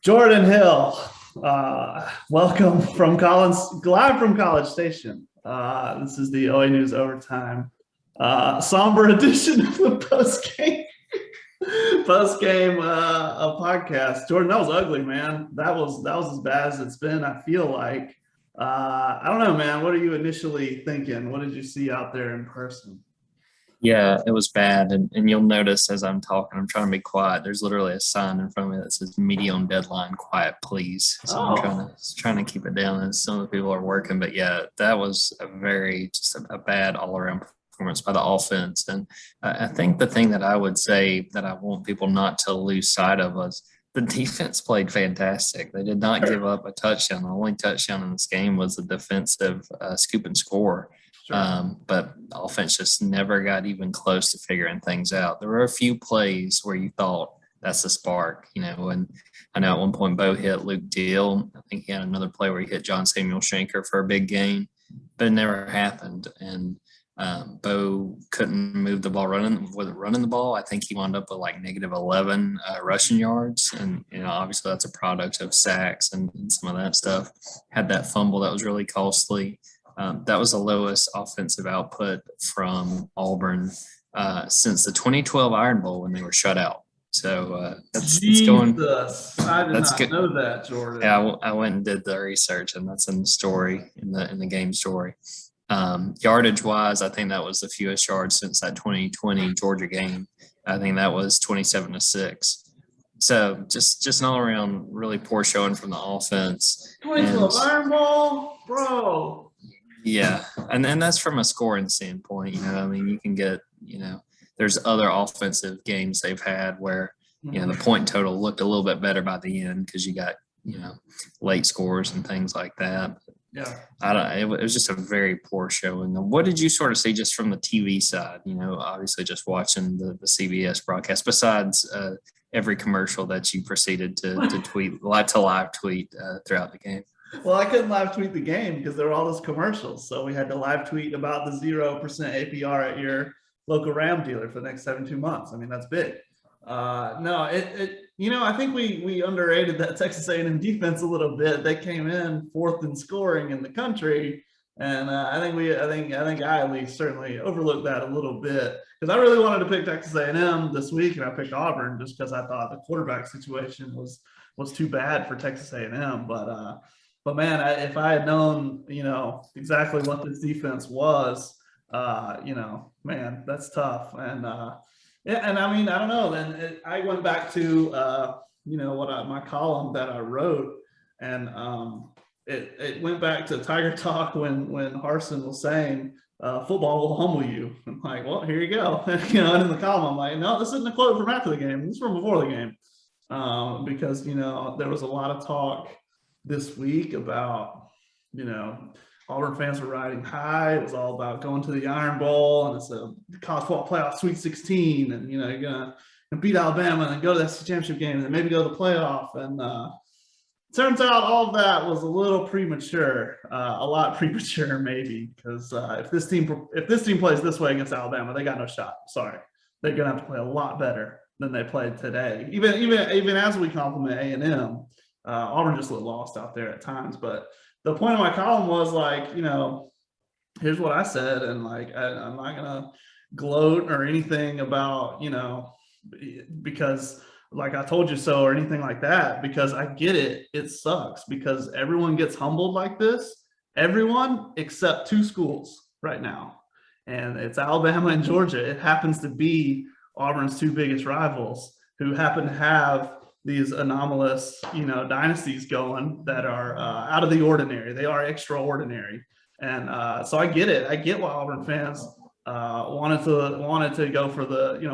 Jordan Hill, welcome from Collins, live from College Station. This is the OA News Overtime somber edition of the post game podcast. Jordan, that was ugly, man. That was as bad as it's been. I feel like I don't know, man. What are you initially thinking? What did you see out there in person? Yeah, it was bad. And you'll notice as I'm talking, I'm trying to be quiet. There's literally a sign in front of me that says media on deadline, quiet, please. So I'm trying to keep it down as some of the people are working. But yeah, that was a bad all around performance by the offense. And I think the thing that I would say that I want people not to lose sight of was the defense played fantastic. They did not give up a touchdown. The only touchdown in this game was a defensive scoop and score. Sure. But offense just never got even close to figuring things out. There were a few plays where you thought that's the spark, and I know at one point Bo hit Luke Deal. I think he had another play where he hit John Samuel Shanker for a big gain, but it never happened. And Bo couldn't move the ball running the ball. I think he wound up with like -11 rushing yards. And, obviously that's a product of sacks and some of that stuff. Had that fumble that was really costly. That was the lowest offensive output from Auburn since the 2012 Iron Bowl when they were shut out. So that's going. I did not know that, Jordan. Yeah, I went and did the research, and that's in the story in the game story. Yardage wise, I think that was the fewest yards since that 2020 Georgia game. I think that was 27-6. So just an all around really poor showing from the offense. 2012 Iron Bowl, bro. Yeah, and that's from a scoring standpoint. You can get, there's other offensive games they've had where, the point total looked a little bit better by the end because you got, late scores and things like that. Yeah, it was just a very poor showing. What did you sort of see just from the TV side? Obviously just watching the CBS broadcast. Besides every commercial that you proceeded to live tweet throughout the game. Well, I couldn't live tweet the game because there were all those commercials. So we had to live tweet about the 0% APR at your local Ram dealer for the next 72 months. I mean, that's big. I think we underrated that Texas A&M defense a little bit. They came in fourth in scoring in the country. And I think I at least certainly overlooked that a little bit because I really wanted to pick Texas A&M this week, and I picked Auburn just because I thought the quarterback situation was too bad for Texas A&M. But man, if I had known, exactly what this defense was, man, that's tough. And and I mean, I don't know. Then I went back to my column that I wrote, and it went back to Tiger Talk when Harsin was saying football will humble you. I'm like, well, here you go. And in the column, I'm like, no, this isn't a quote from after the game. This is from before the game, because there was a lot of talk this week about, Auburn fans were riding high. It was all about going to the Iron Bowl, and it's a college football playoff Sweet 16, and you're gonna beat Alabama and then go to that championship game and then maybe go to the playoff. And turns out all of that was a little premature, a lot premature maybe, because if this team plays this way against Alabama, they got no shot. Sorry, they're gonna have to play a lot better than they played today. Even as we compliment A&M. Auburn just looked lost out there at times. But the point of my column was like, here's what I said. And like, I'm not going to gloat or anything about, because like I told you so or anything like that, because I get it. It sucks because everyone gets humbled like this. Everyone except two schools right now. And it's Alabama and Georgia. It happens to be Auburn's two biggest rivals who happen to have these anomalous, dynasties going that are out of the ordinary. They are extraordinary. And so I get it. I get why Auburn fans wanted to go for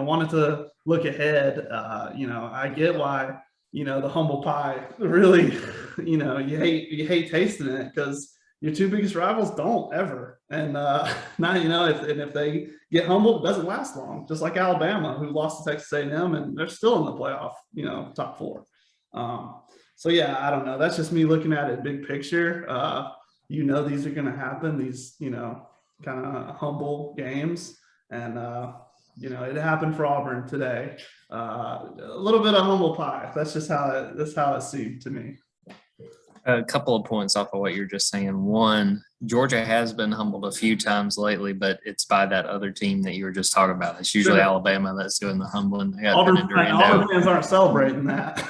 wanted to look ahead. I get why, the humble pie really, you hate tasting it because your two biggest rivals don't ever. And now, if they get humbled, it doesn't last long. Just like Alabama, who lost to Texas A&M, and they're still in the playoff, top four. So yeah, I don't know. That's just me looking at it big picture. These are going to happen. These, kind of humble games, and it happened for Auburn today. A little bit of humble pie. That's just that's how it seemed to me. A couple of points off of what you're just saying. One, Georgia has been humbled a few times lately, but it's by that other team that you were just talking about. It's usually Alabama that's doing the humbling. Auburn fans aren't celebrating that.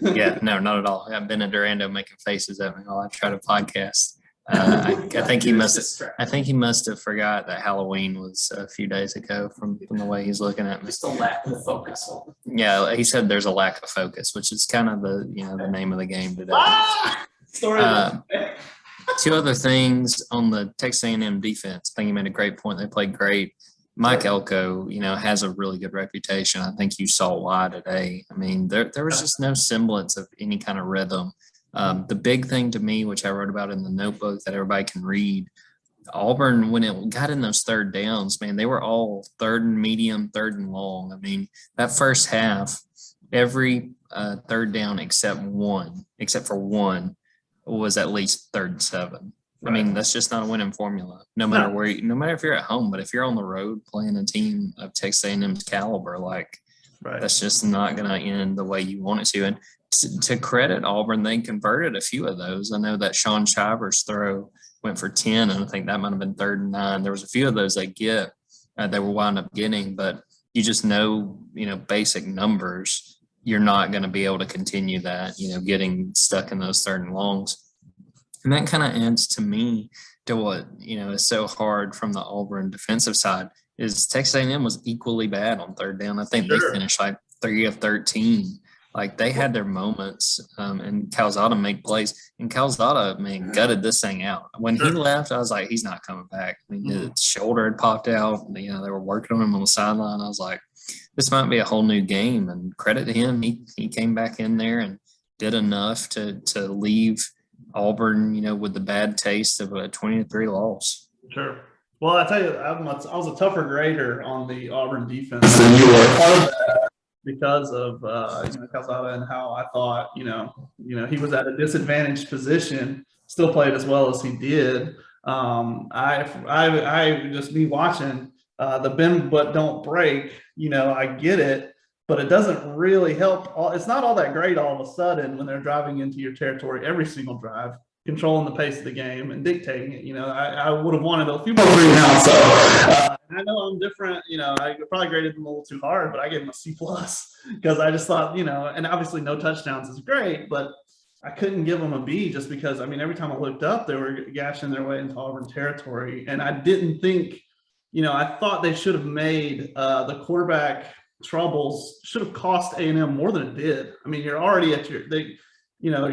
Yeah, no, not at all. I've been in Durando making faces at me while I try to podcast. I think he must have forgot that Halloween was a few days ago from the way he's looking at me. Just a lack of focus. Yeah, he said there's a lack of focus, which is kind of the name of the game today. Two other things on the Texas A&M defense. I think you made a great point. They played great. Mike Elko, has a really good reputation. I think you saw why today. I mean, there was just no semblance of any kind of rhythm. The big thing to me, which I wrote about in the notebook that everybody can read, Auburn, when it got in those third downs, man, they were all third and medium, third and long. I mean, that first half, every third down except for one, was at least 3rd and 7. Right. I mean, that's just not a winning formula. No matter no matter if you're at home, but if you're on the road playing a team of Texas A&M's caliber, that's just not going to end the way you want it to. And to credit Auburn, they converted a few of those. I know that Sean Shivers' throw went for 10, and I think that might have been 3rd and 9. There was a few of those they were wound up getting, but you just know, basic numbers. You're not going to be able to continue that, getting stuck in those 3rd and longs. And that kind of adds to me to what, is so hard from the Auburn defensive side is Texas A&M was equally bad on 3rd down. I think they finished 3 of 13. They had their moments, and Calzada made plays. And Calzada, man, gutted this thing out. When he left, I was like, he's not coming back. I mean, his shoulder had popped out. They were working on him on the sideline. I was like, this might be a whole new game. And credit to him, he came back in there and did enough to leave Auburn, with the bad taste of a 20-3 loss. Sure. Well, I tell you, I was a tougher grader on the Auburn defense than you were. Part of that because of Calzada and how I thought he was at a disadvantaged position, still played as well as he did. I just me watching the bend but don't break. I get it, but it doesn't really help. It's not all that great all of a sudden when they're driving into your territory every single drive, controlling the pace of the game and dictating it. I would have wanted a few more now. So I know I'm different. I probably graded them a little too hard, but I gave them a C+ because I just thought, and obviously no touchdowns is great, but I couldn't give them a B just because, every time I looked up, they were gashing their way into Auburn territory. And I didn't think, I thought they should have made the quarterback troubles should have cost A&M more than it did. You're already at I don't know.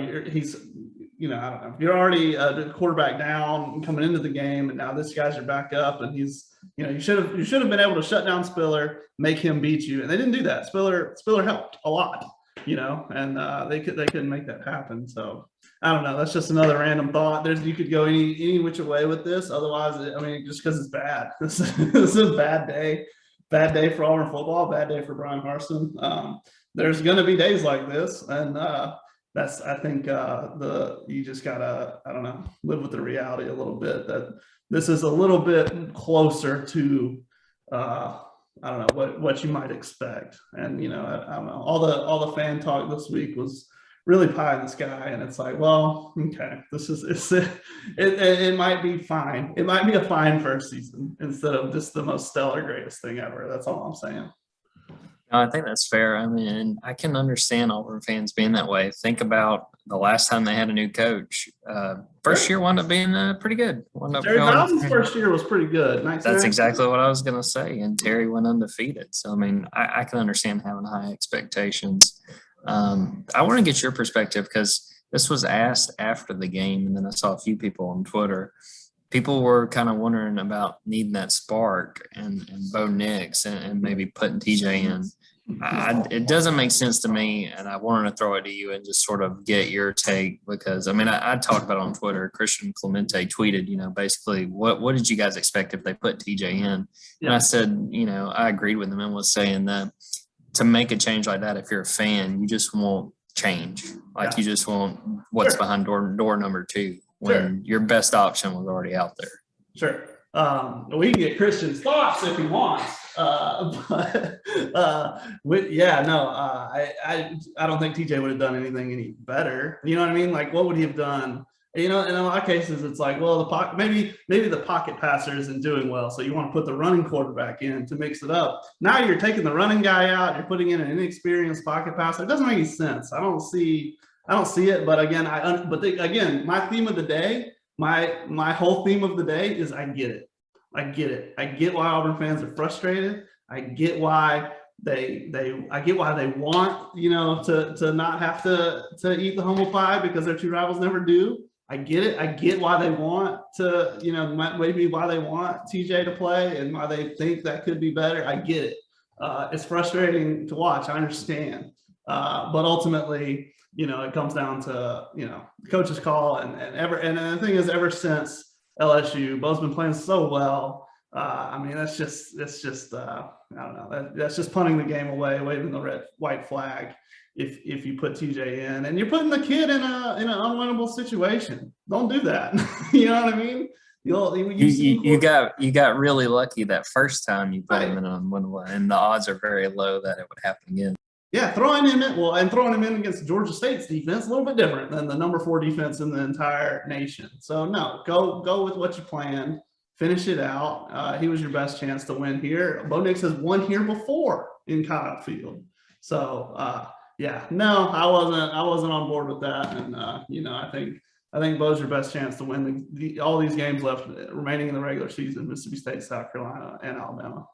You're already the quarterback down coming into the game, and now this guy's your backup, and he's, you should have been able to shut down Spiller, make him beat you, and they didn't do that. Spiller helped a lot, and they couldn't make that happen. So I don't know. That's just another random thought. You could go any which way with this. Otherwise, just because it's bad. This is a bad day. Bad day for Auburn football. Bad day for Brian Harsin. There's going to be days like this, and I think you just gotta, I don't know, live with the reality a little bit that this is a little bit closer to I don't know what you might expect. And I don't know, all the fan talk this week was really pie in the sky, and it's like, well, okay, it might be fine. It might be a fine first season instead of just the most stellar greatest thing ever. That's all I'm saying. No, I think that's fair. I can understand Auburn fans being that way. Think about the last time they had a new coach. First year wound up being pretty good. Terry Bowden's first year was pretty good. That's exactly what I was going to say. And Terry went undefeated. So, I can understand having high expectations. I want to get your perspective because this was asked after the game, and then I saw a few people on Twitter. People were kind of wondering about needing that spark and Bo Nix and maybe putting TJ in. It doesn't make sense to me, and I wanted to throw it to you and just sort of get your take because, I talked about it on Twitter. Christian Clemente tweeted, basically, what did you guys expect if they put TJ in? Yeah. And I said, I agreed with him and was saying that to make a change like that, if you're a fan, you just want change. You just want what's behind door number 2 when your best option was already out there. Sure. We can get Christian's thoughts if he wants. I don't think TJ would have done anything any better. You know what I mean? Like, what would he have done? You know, in a lot of cases, it's like, well, maybe the pocket passer isn't doing well, so you want to put the running quarterback in to mix it up. Now you're taking the running guy out, you're putting in an inexperienced pocket passer. It doesn't make any sense. I don't see it. But again, again, my theme of the day, my whole theme of the day is I get it. I get why Auburn fans are frustrated. I get why they want, you know, to not have to eat the humble pie because their two rivals never do. I get it. I get why they want to, you know, maybe why they want TJ to play and why they think that could be better. I get it. It's frustrating to watch. I understand. But ultimately, you know, it comes down to, you know, the coach's call and the thing is, ever since LSU, Bo's been playing so well. I mean, it's just I don't know. That's just punting the game away, waving the white flag. If you put TJ in and you're putting the kid in an unwinnable situation, don't do that. You know what I mean? You got really lucky that first time you put him in an unwinnable, and the odds are very low that it would happen again. Yeah, throwing him in against Georgia State's defense a little bit different than the number 4 defense in the entire nation. So no, go with what you planned. Finish it out. He was your best chance to win here. Bo Nix has won here before in Kyle Field. So yeah, no, I wasn't on board with that. And you know, I think Bo's your best chance to win all these games left remaining in the regular season: Mississippi State, South Carolina, and Alabama.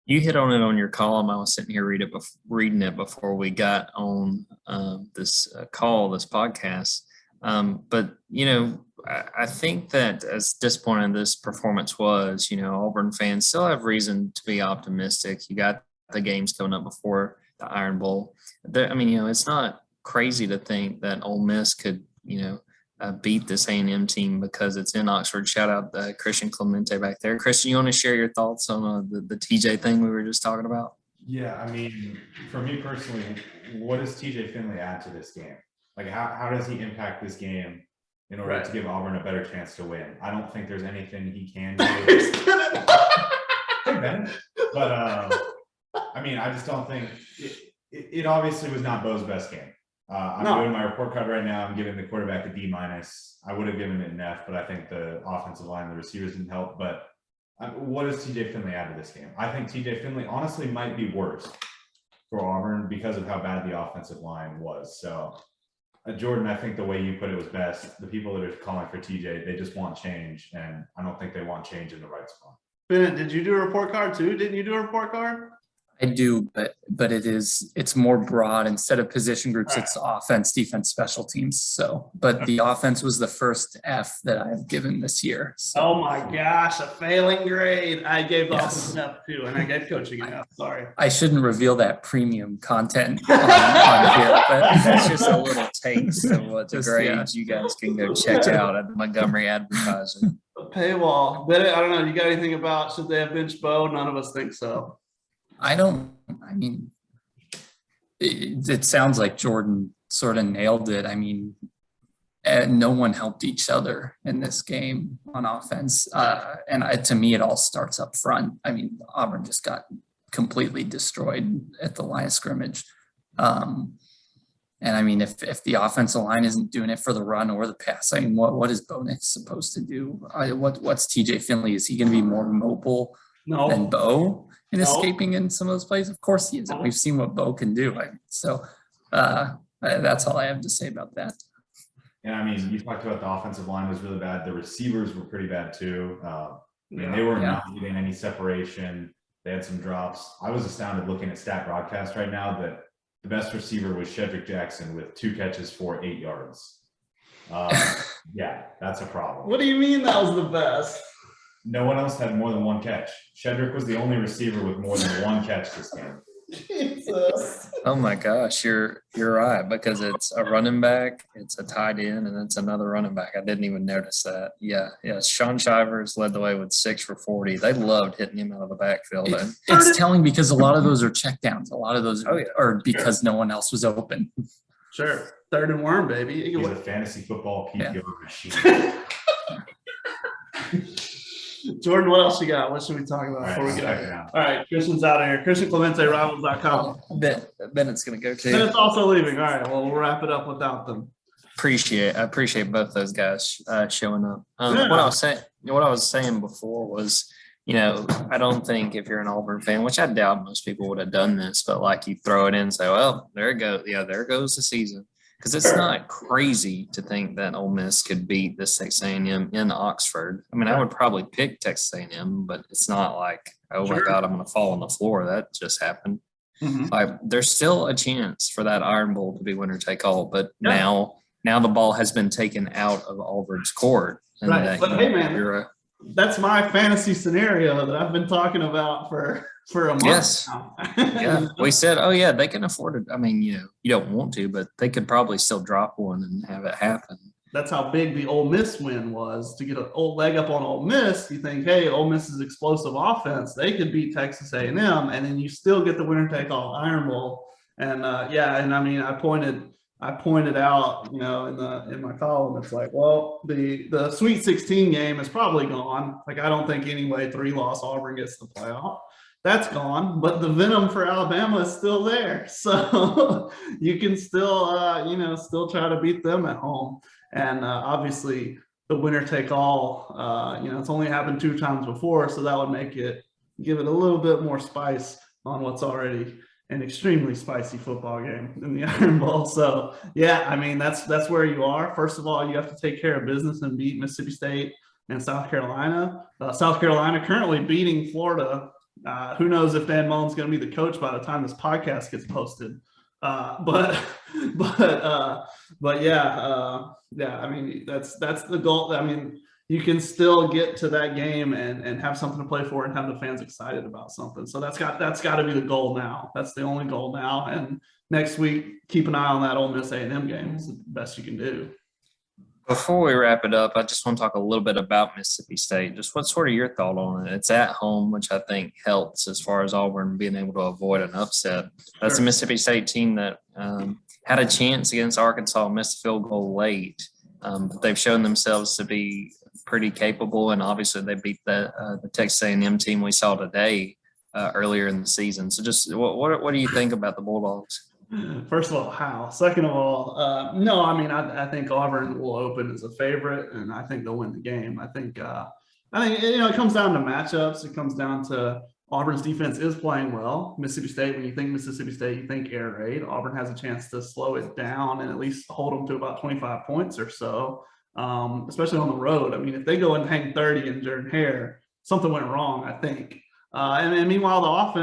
You hit on it on your column. I was sitting here reading it before we got on this podcast. But, you know, I think that as disappointing this performance was, you know, Auburn fans still have reason to be optimistic. You got the games coming up before the Iron Bowl. I mean, you know, it's not crazy to think that Ole Miss could, you know, beat this A&M team because it's in Oxford. Shout out Christian Clemente back there. Christian, you want to share your thoughts on the TJ thing we were just talking about? Yeah, I mean, for me personally, what does TJ Finley add to this game? Like, how does he impact this game in order to give Auburn a better chance to win? I don't think there's anything he can do. But I mean, I just don't think it obviously was not Bo's best game. I'm doing my report card right now. I'm giving the quarterback a D-. I would have given it an F, but I think the offensive line and the receivers didn't help. But what does TJ Finley add to this game? I think TJ Finley honestly might be worse for Auburn because of how bad the offensive line was. So, Jordan, I think the way you put it was best. The people that are calling for TJ, they just want change, and I don't think they want change in the right spot. Bennett, did you do a report card too? Didn't you do a report card? I do, but it's more broad. Instead of position groups, it's offense, defense, special teams. So, but the offense was the first F that I've given this year. So. Oh my gosh, a failing grade. I gave the offense an F too, and I gave coaching an F. Sorry. I shouldn't reveal that premium content on here, but that's just a little taste of what the grades you guys can go check out at the Montgomery Advertiser. Paywall. Bennett, I don't know. You got anything about should they have benched Bo? None of us think so. I mean, it sounds like Jordan sort of nailed it. I mean, no one helped each other in this game on offense. To me, it all starts up front. I mean, Auburn just got completely destroyed at the line of scrimmage. And I mean, if the offensive line isn't doing it for the run or the pass, I mean, what is Bo Nix supposed to do? What's TJ Finley? Is he going to be more mobile than Bo? And escaping in some of those plays? Of course he is. We've seen what Bo can do. That's all I have to say about that. And I mean, you talked about the offensive line was really bad. The receivers were pretty bad too. They were not getting any separation. They had some drops. I was astounded looking at Stat Broadcast right now that the best receiver was Shedrick Jackson with 2 catches for 8 yards. Yeah, that's a problem. What do you mean that was the best? No one else had more than 1 catch. Shedrick was the only receiver with more than 1 catch this game. Jesus. Oh my gosh, you're right, because it's a running back, it's a tight end, and it's another running back. I didn't even notice that. Yeah. Sean Shivers led the way with 6 for 40. They loved hitting him out of the backfield. It's telling because a lot of those are checkdowns. A lot of those are because no one else was open. Sure. 3rd and worm, baby. He's a fantasy football PPR machine. Jordan, what else you got? What should we talk about All right, before we I'm get out of checking here? out. All right, Christian's out of here. Christian Clemente, Rivals.com. Bennett's gonna go too. Bennett's also leaving. All right, well, we'll wrap it up without them. I appreciate both those guys showing up. Yeah. What I was saying before was, I don't think if you're an Auburn fan, which I doubt most people would have done this, but like you throw it in and say, well, there it goes. Yeah, there goes the season. Because it's not crazy to think that Ole Miss could beat this Texas A&M in Oxford. I mean, I would probably pick Texas A&M, but it's not like, oh my God, I'm going to fall on the floor. That just happened. Mm-hmm. Like, there's still a chance for that Iron Bowl to be winner take all, but now the ball has been taken out of Auburn's court. And right. But hey, man, that's my fantasy scenario that I've been talking about for a month. Yes. Now. Yeah. We said, oh yeah, they can afford it. I mean, you don't want to, but they could probably still drop one and have it happen. That's how big the Ole Miss win was. To get an old leg up on Ole Miss, you think, hey, Ole Miss's explosive offense, they could beat Texas A&M, and then you still get the winner-take-all Iron Bowl. And and I mean, I pointed out, in my column, it's like, well, the Sweet 16 game is probably gone. Like, I don't think anyway 3-loss Auburn gets the playoff. That's gone, but the venom for Alabama is still there. So you can still, still try to beat them at home. And obviously the winner take all, it's only happened 2 times before. So that would give it a little bit more spice on what's already an extremely spicy football game in the Iron Bowl. So yeah, I mean, that's where you are. First of all, you have to take care of business and beat Mississippi State and South Carolina. South Carolina currently beating Florida. Who knows if Dan Mullen's going to be the coach by the time this podcast gets posted. But yeah. I mean, that's the goal. I mean, you can still get to that game and have something to play for and have the fans excited about something. So that's got to be the goal now. That's the only goal now. And next week, keep an eye on that Ole Miss A&M game. It's the best you can do. Before we wrap it up, I just want to talk a little bit about Mississippi State. Just what's sort of your thought on it? It's at home, which I think helps as far as Auburn being able to avoid an upset. That's a Mississippi State team that had a chance against Arkansas, missed a field goal late. But they've shown themselves to be pretty capable, and obviously they beat the Texas A&M team we saw today earlier in the season. So just what do you think about the Bulldogs? First of all, how? Second of all, no, I mean, I think Auburn will open as a favorite, and I think they'll win the game. I think it comes down to matchups. It comes down to Auburn's defense is playing well. Mississippi State, when you think Mississippi State, you think air raid. Auburn has a chance to slow it down and at least hold them to about 25 points or so, especially on the road. I mean, if they go and hang 30 in Jordan-Hare, something went wrong, I think. And meanwhile,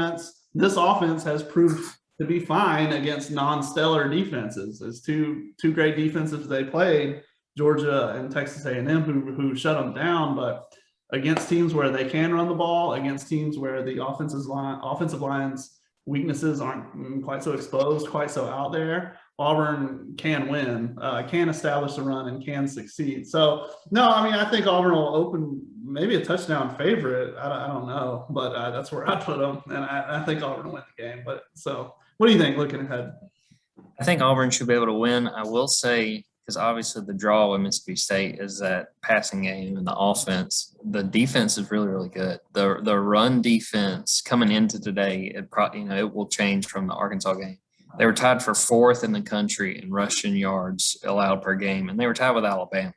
this offense has proved to be fine against non-stellar defenses. There's two great defenses they played, Georgia and Texas A&M, who shut them down. But against teams where they can run the ball, against teams where the offensive line's weaknesses aren't quite so exposed, quite so out there, Auburn can win, can establish the run, and can succeed. So, no, I mean, I think Auburn will open maybe a touchdown favorite. I don't know, but that's where I put them, and I think Auburn will win the game. But so, what do you think looking ahead? I think Auburn should be able to win. I will say, because obviously the draw with Mississippi State is that passing game and the offense. The defense is really, really good. The run defense coming into today, it will change from the Arkansas game. They were tied for 4th in the country in rushing yards allowed per game, and they were tied with Alabama.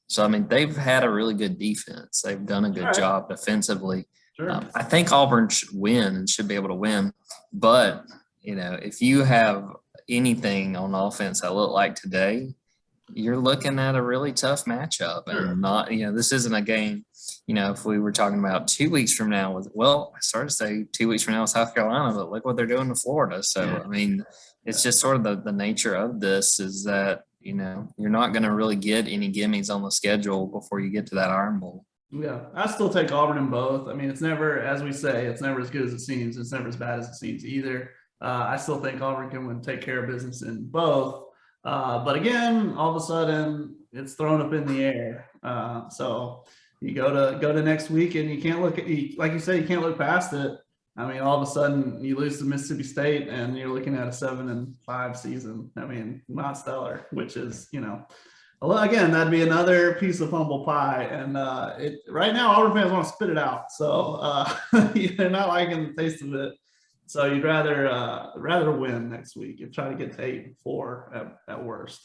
So, I mean, they've had a really good defense. They've done a good job defensively. Sure. I think Auburn should win and should be able to win. But, if you have anything on offense that look like today, you're looking at a really tough matchup. And this isn't a game, if we were talking about 2 weeks from now I started to say 2 weeks from now with South Carolina, but look what they're doing to Florida. So, I mean, it's just sort of the nature of this is that, you're not going to really get any gimmies on the schedule before you get to that Iron Bowl. Yeah, I still take Auburn in both. I mean, it's never, as we say, it's never as good as it seems. It's never as bad as it seems either. I still think Auburn can take care of business in both. But again, all of a sudden it's thrown up in the air. So you go to next week and you can't like you say, you can't look past it. I mean, all of a sudden you lose to Mississippi State and you're looking at a 7-5 season. I mean, not stellar, which is, Well, again, that'd be another piece of humble pie, and right now Auburn fans want to spit it out, so they're not liking the taste of it. So you'd rather win next week and try to get to 8-4 at worst.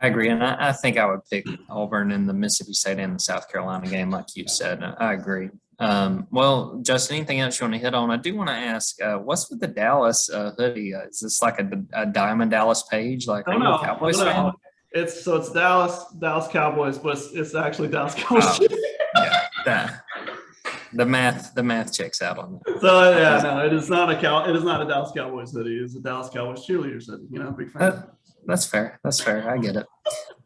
I agree, and I think I would pick Auburn in the Mississippi State and the South Carolina game, like you said. I agree. Well, Justin, anything else you want to hit on? I do want to ask, what's with the Dallas hoodie? Is this like a Diamond Dallas page? Like, I are don't you a know. Cowboys I don't fan? know. It's Dallas Cowboys, but it's actually Dallas Cowboys. Oh. Yeah, the math checks out on that. So yeah, no, it is not a Dallas Cowboys hoodie. It's a Dallas Cowboys cheerleaders hoodie. Big fan. That's fair. That's fair. I get it.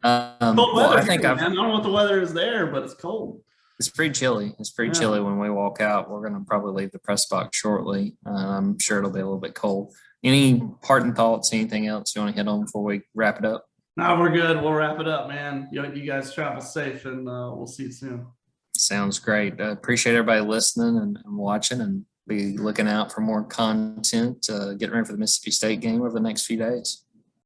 Cold Well, weather I think here, man. I don't know what the weather is there, but it's cold. it's pretty chilly. It's pretty chilly when we walk out. We're going to probably leave the press box shortly. I'm sure it'll be a little bit cold. Any parting thoughts? Anything else you want to hit on before we wrap it up? No, we're good. We'll wrap it up, man. You guys travel safe, and we'll see you soon. Sounds great. Appreciate everybody listening and watching, and be looking out for more content. Getting ready for the Mississippi State game over the next few days.